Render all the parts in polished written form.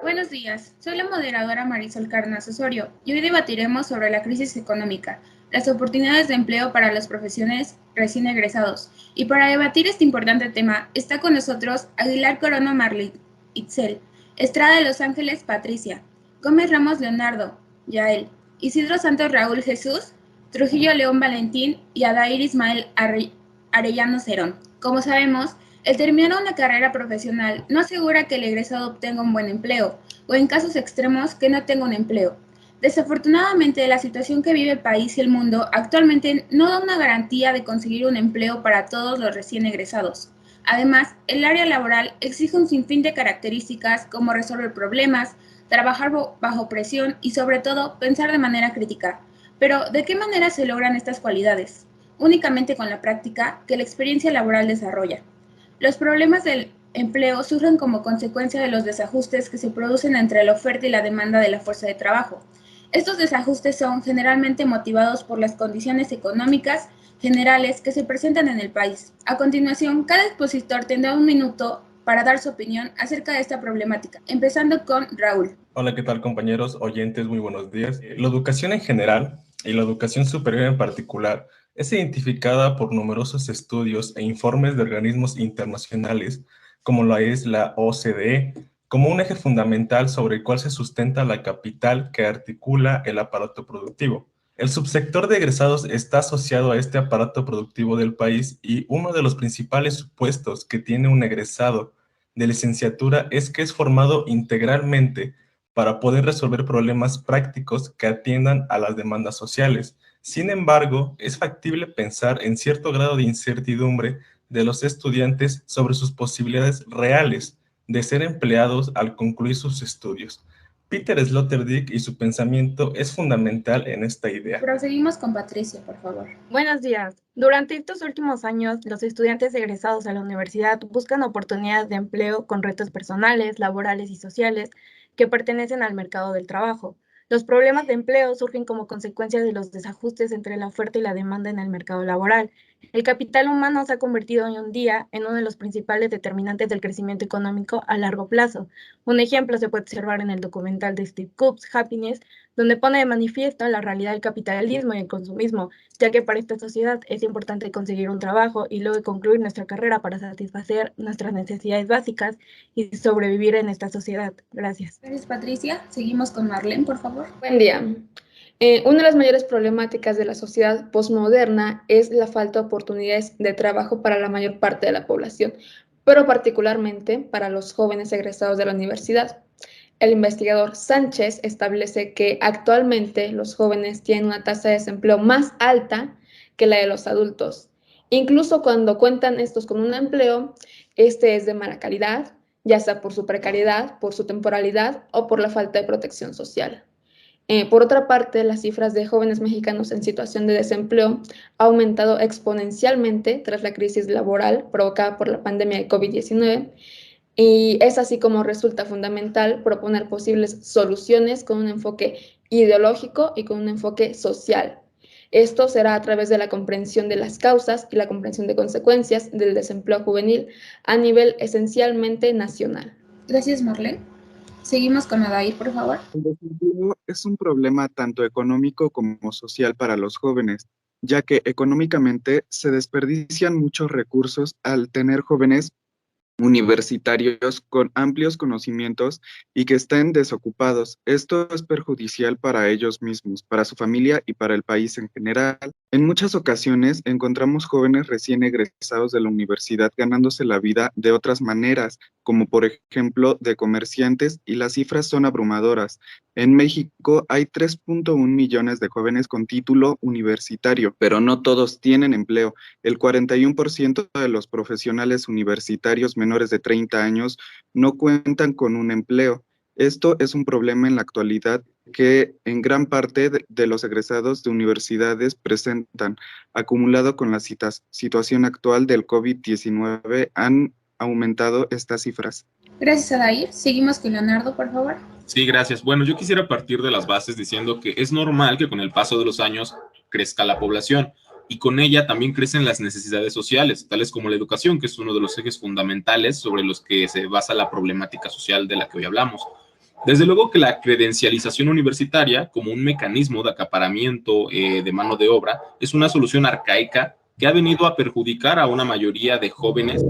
Buenos días, soy la moderadora Marisol Cárdenas Osorio y hoy debatiremos sobre la crisis económica, las oportunidades de empleo para los profesionales recién egresados. Y para debatir este importante tema está con nosotros Aguilar Corona Marley Itzel, Estrada de Los Ángeles Patricia, Gómez Ramos Leonardo, Yael, Isidro Santos Raúl Jesús, Trujillo León Valentín y Adair Ismael Arellano Cerón. Como sabemos, el terminar una carrera profesional no asegura que el egresado obtenga un buen empleo, o en casos extremos que no tenga un empleo. Desafortunadamente, la situación que vive el país y el mundo actualmente no da una garantía de conseguir un empleo para todos los recién egresados. Además, el área laboral exige un sinfín de características como resolver problemas, trabajar bajo presión y sobre todo pensar de manera crítica. Pero, ¿de qué manera se logran estas cualidades? Únicamente con la práctica que la experiencia laboral desarrolla. Los problemas del empleo surgen como consecuencia de los desajustes que se producen entre la oferta y la demanda de la fuerza de trabajo. Estos desajustes son generalmente motivados por las condiciones económicas generales que se presentan en el país. A continuación, cada expositor tendrá un minuto para dar su opinión acerca de esta problemática, empezando con Raúl. Hola, ¿qué tal, compañeros oyentes? Muy buenos días. La educación en general y la educación superior en particular es identificada por numerosos estudios e informes de organismos internacionales, como la es la OCDE, como un eje fundamental sobre el cual se sustenta la capital que articula el aparato productivo. El subsector de egresados está asociado a este aparato productivo del país y uno de los principales supuestos que tiene un egresado de licenciatura es que es formado integralmente para poder resolver problemas prácticos que atiendan a las demandas sociales. Sin embargo, es factible pensar en cierto grado de incertidumbre de los estudiantes sobre sus posibilidades reales de ser empleados al concluir sus estudios. Peter Sloterdijk y su pensamiento es fundamental en esta idea. Proseguimos con Patricia, por favor. Buenos días. Durante estos últimos años, los estudiantes egresados a la universidad buscan oportunidades de empleo con retos personales, laborales y sociales que pertenecen al mercado del trabajo. Los problemas de empleo surgen como consecuencia de los desajustes entre la oferta y la demanda en el mercado laboral. El capital humano se ha convertido hoy en día en uno de los principales determinantes del crecimiento económico a largo plazo. Un ejemplo se puede observar en el documental de Steve Jobs, Happiness, donde pone de manifiesto la realidad del capitalismo y el consumismo, ya que para esta sociedad es importante conseguir un trabajo y luego concluir nuestra carrera para satisfacer nuestras necesidades básicas y sobrevivir en esta sociedad. Gracias. Gracias, Patricia. Seguimos con Marlene, por favor. Buen día. Una de las mayores problemáticas de la sociedad postmoderna es la falta de oportunidades de trabajo para la mayor parte de la población, pero particularmente para los jóvenes egresados de la universidad. El investigador Sánchez establece que actualmente los jóvenes tienen una tasa de desempleo más alta que la de los adultos. Incluso cuando cuentan estos con un empleo, este es de mala calidad, ya sea por su precariedad, por su temporalidad o por la falta de protección social. Por otra parte, las cifras de jóvenes mexicanos en situación de desempleo han aumentado exponencialmente tras la crisis laboral provocada por la pandemia de COVID-19. Y es así como resulta fundamental proponer posibles soluciones con un enfoque ideológico y con un enfoque social. Esto será a través de la comprensión de las causas y la comprensión de consecuencias del desempleo juvenil a nivel esencialmente nacional. Gracias, Marlene. Seguimos con Adair, por favor. El desempleo es un problema tanto económico como social para los jóvenes, ya que económicamente se desperdician muchos recursos al tener jóvenes universitarios con amplios conocimientos y que estén desocupados. Esto es perjudicial para ellos mismos, para su familia y para el país en general. En muchas ocasiones encontramos jóvenes recién egresados de la universidad ganándose la vida de otras maneras, como por ejemplo de comerciantes, y las cifras son abrumadoras. En México hay 3.1 millones de jóvenes con título universitario, pero no todos tienen empleo. El 41% de los profesionales universitarios menores de 30 años no cuentan con un empleo. Esto es un problema en la actualidad que en gran parte de los egresados de universidades presentan. Acumulado con la situación actual del COVID-19, han aumentado estas cifras. Gracias, Adair. Seguimos con Leonardo, por favor. Sí, gracias. Bueno, yo quisiera partir de las bases diciendo que es normal que con el paso de los años crezca la población y con ella también crecen las necesidades sociales, tales como la educación, que es uno de los ejes fundamentales sobre los que se basa la problemática social de la que hoy hablamos. Desde luego que la credencialización universitaria, como un mecanismo de acaparamiento de mano de obra, es una solución arcaica que ha venido a perjudicar a una mayoría de jóvenes.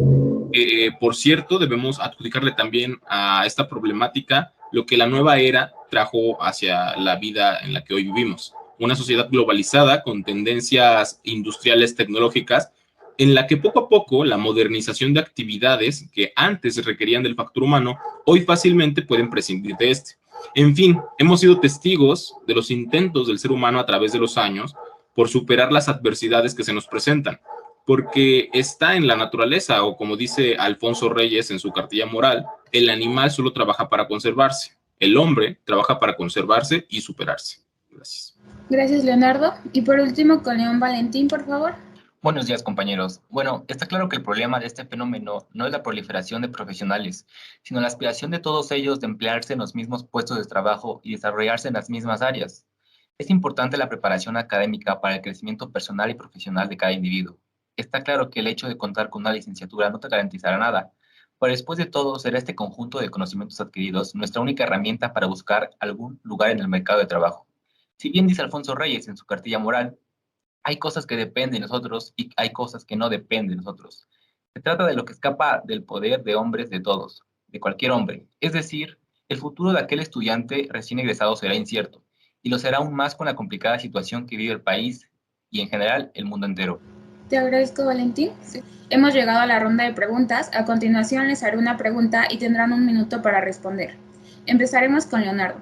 Por cierto, debemos adjudicarle también a esta problemática lo que la nueva era trajo hacia la vida en la que hoy vivimos. Una sociedad globalizada con tendencias industriales tecnológicas en la que poco a poco la modernización de actividades que antes requerían del factor humano, hoy fácilmente pueden prescindir de este. En fin, hemos sido testigos de los intentos del ser humano a través de los años por superar las adversidades que se nos presentan, porque está en la naturaleza, o como dice Alfonso Reyes en su cartilla moral, el animal solo trabaja para conservarse, el hombre trabaja para conservarse y superarse. Gracias. Gracias, Leonardo. Y por último, con León Valentín, por favor. Buenos días, compañeros. Bueno, está claro que el problema de este fenómeno no es la proliferación de profesionales, sino la aspiración de todos ellos de emplearse en los mismos puestos de trabajo y desarrollarse en las mismas áreas. Es importante la preparación académica para el crecimiento personal y profesional de cada individuo. Está claro que el hecho de contar con una licenciatura no te garantizará nada, pero después de todo será este conjunto de conocimientos adquiridos nuestra única herramienta para buscar algún lugar en el mercado de trabajo. Si bien dice Alfonso Reyes en su cartilla moral, hay cosas que dependen de nosotros y hay cosas que no dependen de nosotros. Se trata de lo que escapa del poder de hombres de todos, de cualquier hombre. Es decir, el futuro de aquel estudiante recién egresado será incierto, y lo será aún más con la complicada situación que vive el país y en general el mundo entero. Te agradezco, Valentín. Sí. Hemos llegado a la ronda de preguntas. A continuación les haré una pregunta y tendrán 1 minuto para responder. Empezaremos con Leonardo.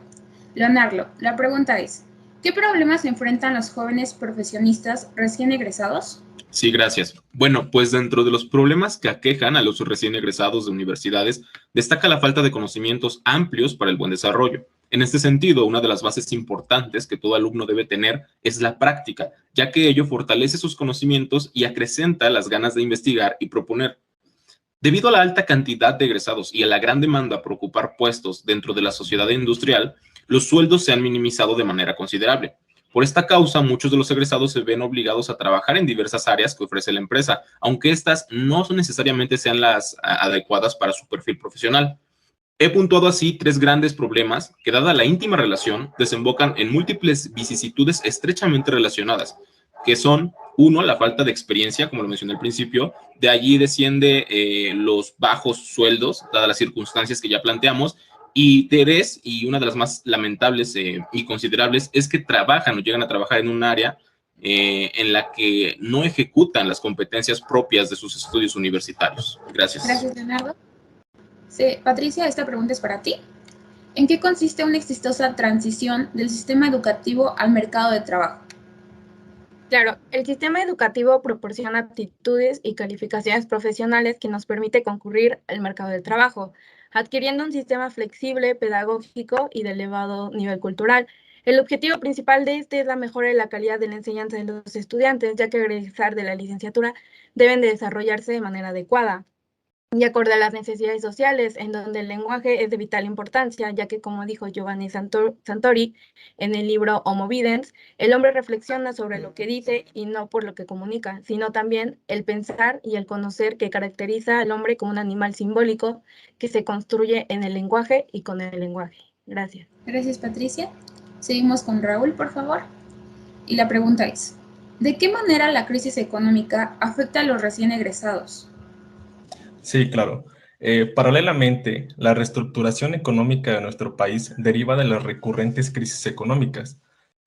Leonardo, la pregunta es: ¿qué problemas enfrentan los jóvenes profesionistas recién egresados? Sí, gracias. Bueno, pues dentro de los problemas que aquejan a los recién egresados de universidades, destaca la falta de conocimientos amplios para el buen desarrollo. En este sentido, una de las bases importantes que todo alumno debe tener es la práctica, ya que ello fortalece sus conocimientos y acrecenta las ganas de investigar y proponer. Debido a la alta cantidad de egresados y a la gran demanda por ocupar puestos dentro de la sociedad industrial, los sueldos se han minimizado de manera considerable. Por esta causa, muchos de los egresados se ven obligados a trabajar en diversas áreas que ofrece la empresa, aunque estas no necesariamente sean las adecuadas para su perfil profesional. He puntuado así 3 grandes problemas que, dada la íntima relación, desembocan en múltiples vicisitudes estrechamente relacionadas, que son: 1, la falta de experiencia, como lo mencioné al principio. De allí desciende los bajos sueldos, dadas las circunstancias que ya planteamos. Y 3, y una de las más lamentables y considerables, es que trabajan o llegan a trabajar en un área en la que no ejecutan las competencias propias de sus estudios universitarios. Gracias. Gracias, Leonardo. Sí, Patricia, esta pregunta es para ti. ¿En qué consiste una exitosa transición del sistema educativo al mercado de trabajo? Claro, el sistema educativo proporciona aptitudes y calificaciones profesionales que nos permite concurrir al mercado del trabajo, adquiriendo un sistema flexible, pedagógico y de elevado nivel cultural. El objetivo principal de este es la mejora de la calidad de la enseñanza de los estudiantes, ya que al egresar de la licenciatura deben de desarrollarse de manera adecuada y acorde a las necesidades sociales, en donde el lenguaje es de vital importancia, ya que, como dijo Giovanni Santori en el libro Homo Videns, el hombre reflexiona sobre lo que dice y no por lo que comunica, sino también el pensar y el conocer que caracteriza al hombre como un animal simbólico que se construye en el lenguaje y con el lenguaje. Gracias. Gracias, Patricia. Seguimos con Raúl, por favor. Y la pregunta es: ¿de qué manera la crisis económica afecta a los recién egresados? Sí, claro. Paralelamente, la reestructuración económica de nuestro país deriva de las recurrentes crisis económicas.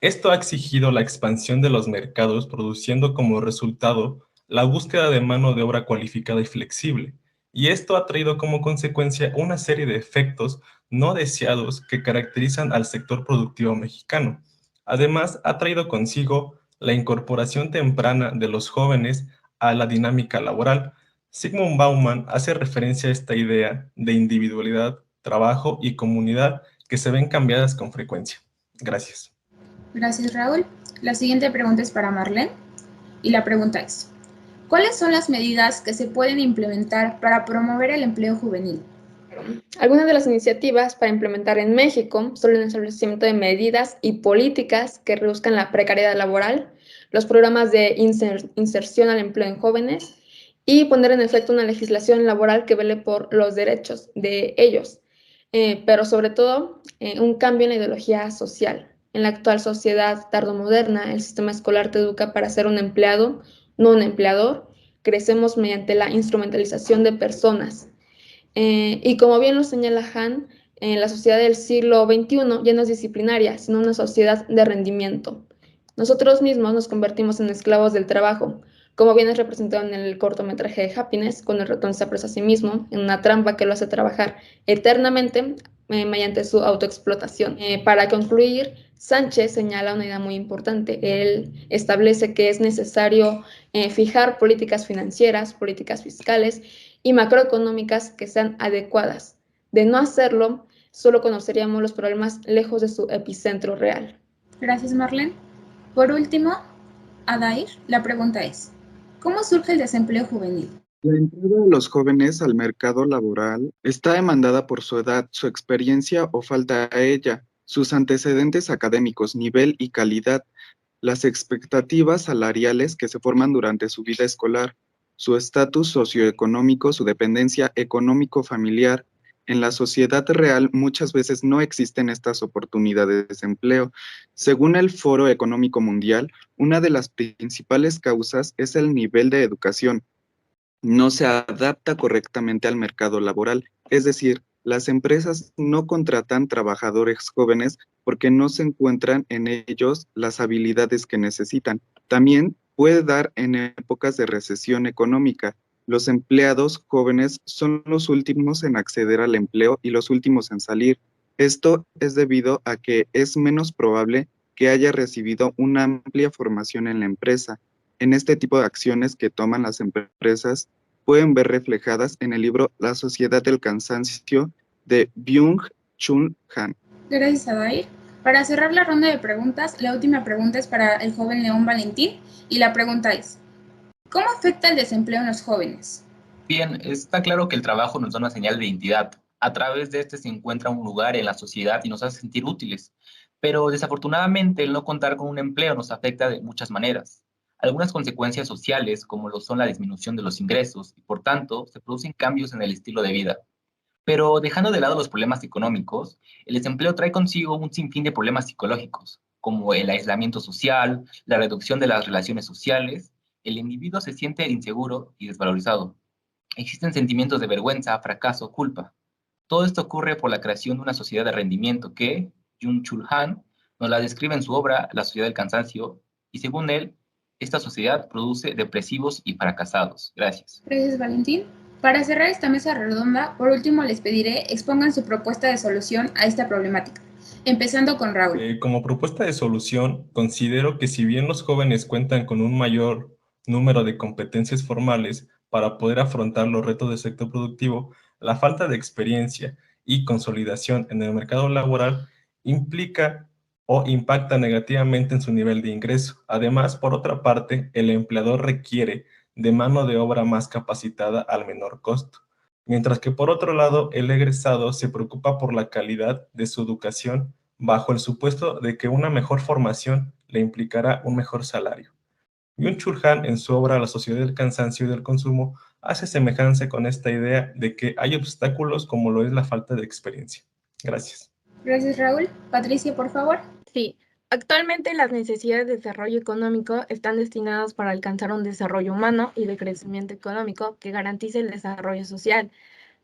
Esto ha exigido la expansión de los mercados, produciendo como resultado la búsqueda de mano de obra cualificada y flexible. Y esto ha traído como consecuencia una serie de efectos no deseados que caracterizan al sector productivo mexicano. Además, ha traído consigo la incorporación temprana de los jóvenes a la dinámica laboral. Zygmunt Bauman hace referencia a esta idea de individualidad, trabajo y comunidad que se ven cambiadas con frecuencia. Gracias. Gracias, Raúl. La siguiente pregunta es para Marlene y la pregunta es: ¿cuáles son las medidas que se pueden implementar para promover el empleo juvenil? Algunas de las iniciativas para implementar en México son el establecimiento de medidas y políticas que reduzcan la precariedad laboral, los programas de inserción al empleo en jóvenes y poner en efecto una legislación laboral que vele por los derechos de ellos. pero sobre todo un cambio en la ideología social. En la actual sociedad tardomoderna, el sistema escolar te educa para ser un empleado, no un empleador. Crecemos mediante la instrumentalización de personas. Y como bien lo señala Han, la sociedad del siglo XXI ya no es disciplinaria, sino una sociedad de rendimiento. Nosotros mismos nos convertimos en esclavos del trabajo, como bien es representado en el cortometraje de Happiness, cuando el ratón se apresa a sí mismo en una trampa que lo hace trabajar eternamente mediante su autoexplotación. Para concluir, Sánchez señala una idea muy importante. Él establece que es necesario fijar políticas financieras, políticas fiscales y macroeconómicas que sean adecuadas. De no hacerlo, solo conoceríamos los problemas lejos de su epicentro real. Gracias, Marlene. Por último, Adair, la pregunta es, ¿cómo surge el desempleo juvenil? La entrada de los jóvenes al mercado laboral está demandada por su edad, su experiencia o falta a ella, sus antecedentes académicos, nivel y calidad, las expectativas salariales que se forman durante su vida escolar, su estatus socioeconómico, su dependencia económico-familiar. En la sociedad real muchas veces no existen estas oportunidades de empleo. Según el Foro Económico Mundial, una de las principales causas es el nivel de educación. No se adapta correctamente al mercado laboral, es decir, las empresas no contratan trabajadores jóvenes porque no se encuentran en ellos las habilidades que necesitan. También puede dar en épocas de recesión económica. Los empleados jóvenes son los últimos en acceder al empleo y los últimos en salir. Esto es debido a que es menos probable que haya recibido una amplia formación en la empresa. En este tipo de acciones que toman las empresas pueden ver reflejadas en el libro La sociedad del cansancio de Byung-Chul Han. Gracias, Adair. Para cerrar la ronda de preguntas, la última pregunta es para el joven León Valentín y la pregunta es, ¿cómo afecta el desempleo en los jóvenes? Bien, está claro que el trabajo nos da una señal de identidad. A través de este se encuentra un lugar en la sociedad y nos hace sentir útiles. Pero desafortunadamente el no contar con un empleo nos afecta de muchas maneras. Algunas consecuencias sociales, como lo son la disminución de los ingresos, y por tanto se producen cambios en el estilo de vida. Pero dejando de lado los problemas económicos, el desempleo trae consigo un sinfín de problemas psicológicos, como el aislamiento social, la reducción de las relaciones sociales. El individuo se siente inseguro y desvalorizado. Existen sentimientos de vergüenza, fracaso, culpa. Todo esto ocurre por la creación de una sociedad de rendimiento que Byung-Chul Han nos la describe en su obra La sociedad del cansancio, y según él, esta sociedad produce depresivos y fracasados. Gracias. Gracias, Valentín. Para cerrar esta mesa redonda, por último les pediré expongan su propuesta de solución a esta problemática, empezando con Raúl. Como propuesta de solución, considero que si bien los jóvenes cuentan con un mayor número de competencias formales para poder afrontar los retos del sector productivo, la falta de experiencia y consolidación en el mercado laboral implica o impacta negativamente en su nivel de ingreso. Además, por otra parte, el empleador requiere de mano de obra más capacitada al menor costo, mientras que por otro lado, el egresado se preocupa por la calidad de su educación bajo el supuesto de que una mejor formación le implicará un mejor salario. Byung-Chul Han, en su obra La sociedad del cansancio y del consumo, hace semejanza con esta idea de que hay obstáculos como lo es la falta de experiencia. Gracias. Gracias, Raúl. Patricia, por favor. Sí, actualmente las necesidades de desarrollo económico están destinadas para alcanzar un desarrollo humano y de crecimiento económico que garantice el desarrollo social.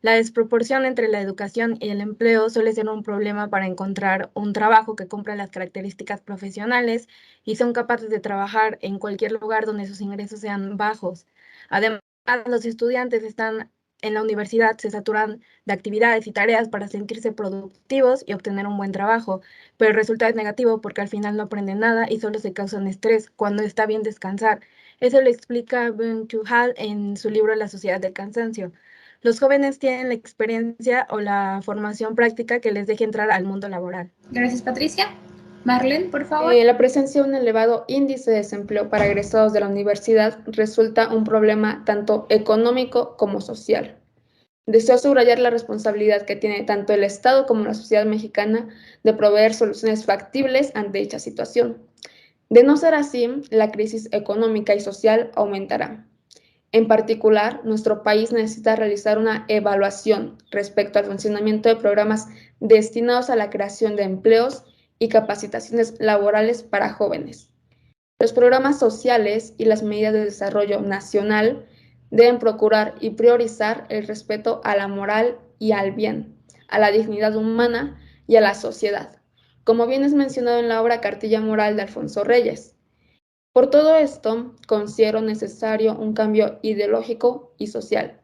La desproporción entre la educación y el empleo suele ser un problema para encontrar un trabajo que cumpla las características profesionales y son capaces de trabajar en cualquier lugar donde sus ingresos sean bajos. Además, los estudiantes están en la universidad, se saturan de actividades y tareas para sentirse productivos y obtener un buen trabajo, pero el resultado es negativo porque al final no aprenden nada y solo se causan estrés cuando está bien descansar. Eso lo explica Byung-Chul Han en su libro La sociedad del cansancio. Los jóvenes tienen la experiencia o la formación práctica que les deje entrar al mundo laboral. Gracias, Patricia. Marlene, por favor. La presencia de un elevado índice de desempleo para egresados de la universidad resulta un problema tanto económico como social. Deseo subrayar la responsabilidad que tiene tanto el Estado como la sociedad mexicana de proveer soluciones factibles ante dicha situación. De no ser así, la crisis económica y social aumentará. En particular, nuestro país necesita realizar una evaluación respecto al funcionamiento de programas destinados a la creación de empleos y capacitaciones laborales para jóvenes. Los programas sociales y las medidas de desarrollo nacional deben procurar y priorizar el respeto a la moral y al bien, a la dignidad humana y a la sociedad, como bien es mencionado en la obra Cartilla Moral de Alfonso Reyes. Por todo esto, considero necesario un cambio ideológico y social.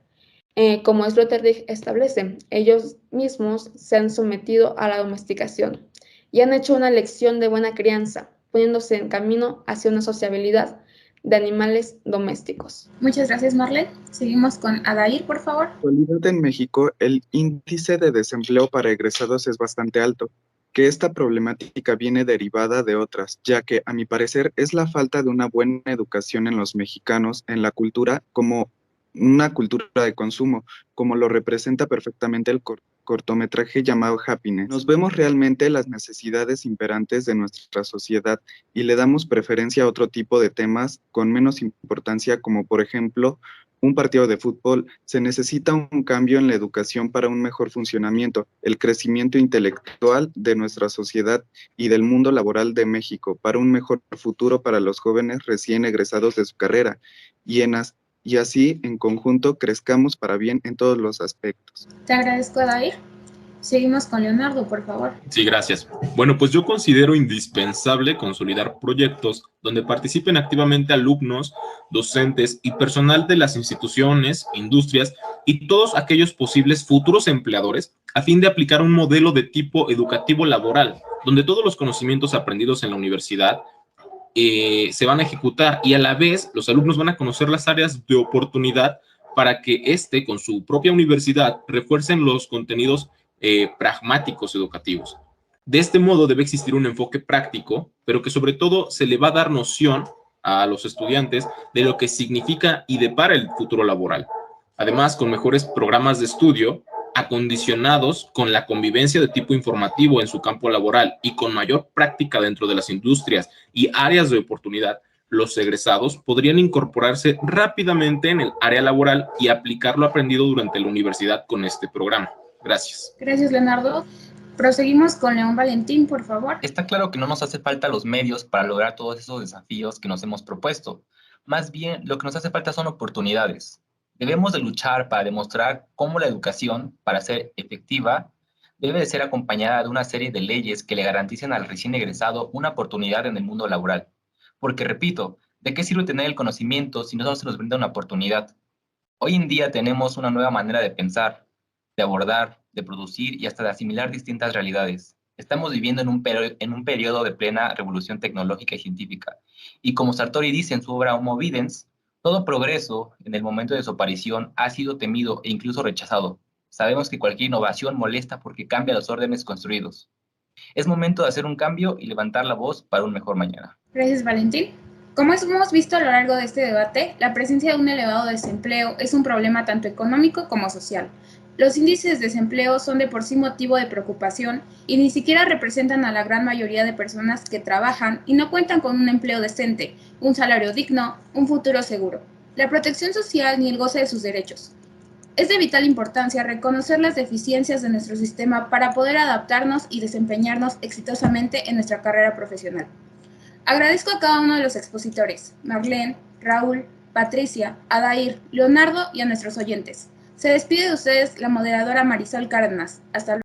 Como Sloterdijk establece, ellos mismos se han sometido a la domesticación y han hecho una elección de buena crianza, poniéndose en camino hacia una sociabilidad de animales domésticos. Muchas gracias, Marlene. Seguimos con Adair, por favor. En la actualidad en México, el índice de desempleo para egresados es bastante alto, que esta problemática viene derivada de otras, ya que, a mi parecer, es la falta de una buena educación en los mexicanos en la cultura como una cultura de consumo, como lo representa perfectamente el cortometraje llamado Happiness. Nos vemos realmente las necesidades imperantes de nuestra sociedad y le damos preferencia a otro tipo de temas con menos importancia, como por ejemplo un partido de fútbol. Se necesita un cambio en la educación para un mejor funcionamiento, el crecimiento intelectual de nuestra sociedad y del mundo laboral de México, para un mejor futuro para los jóvenes recién egresados de su carrera y así en conjunto crezcamos para bien en todos los aspectos. Te agradezco, Adair. Seguimos con Leonardo, por favor. Sí, gracias. Bueno, pues yo considero indispensable consolidar proyectos donde participen activamente alumnos, docentes y personal de las instituciones, industrias y todos aquellos posibles futuros empleadores a fin de aplicar un modelo de tipo educativo laboral, donde todos los conocimientos aprendidos en la universidad se van a ejecutar y a la vez los alumnos van a conocer las áreas de oportunidad para que con su propia universidad, refuercen los contenidos pragmáticos educativos. De este modo debe existir un enfoque práctico, pero que sobre todo se le va a dar noción a los estudiantes de lo que significa y depara el futuro laboral. Además, con mejores programas de estudio, acondicionados con la convivencia de tipo informativo en su campo laboral y con mayor práctica dentro de las industrias y áreas de oportunidad, los egresados podrían incorporarse rápidamente en el área laboral y aplicar lo aprendido durante la universidad con este programa. Gracias. Gracias, Leonardo. Proseguimos con León Valentín, por favor. Está claro que no nos hace falta los medios para lograr todos esos desafíos que nos hemos propuesto. Más bien, lo que nos hace falta son oportunidades. Debemos de luchar para demostrar cómo la educación, para ser efectiva, debe de ser acompañada de una serie de leyes que le garanticen al recién egresado una oportunidad en el mundo laboral. Porque, repito, ¿de qué sirve tener el conocimiento si no se nos brinda una oportunidad? Hoy en día tenemos una nueva manera de pensar, de abordar, de producir y hasta de asimilar distintas realidades. Estamos viviendo en un periodo de plena revolución tecnológica y científica. Y como Sartori dice en su obra Homo Videns, todo progreso en el momento de su aparición ha sido temido e incluso rechazado. Sabemos que cualquier innovación molesta porque cambia los órdenes construidos. Es momento de hacer un cambio y levantar la voz para un mejor mañana. Gracias, Valentín. Como hemos visto a lo largo de este debate, la presencia de un elevado desempleo es un problema tanto económico como social. Los índices de desempleo son de por sí motivo de preocupación y ni siquiera representan a la gran mayoría de personas que trabajan y no cuentan con un empleo decente, un salario digno, un futuro seguro, la protección social ni el goce de sus derechos. Es de vital importancia reconocer las deficiencias de nuestro sistema para poder adaptarnos y desempeñarnos exitosamente en nuestra carrera profesional. Agradezco a cada uno de los expositores, Marlene, Raúl, Patricia, Adair, Leonardo y a nuestros oyentes. Se despide de ustedes la moderadora Marisol Cárdenas. Hasta luego.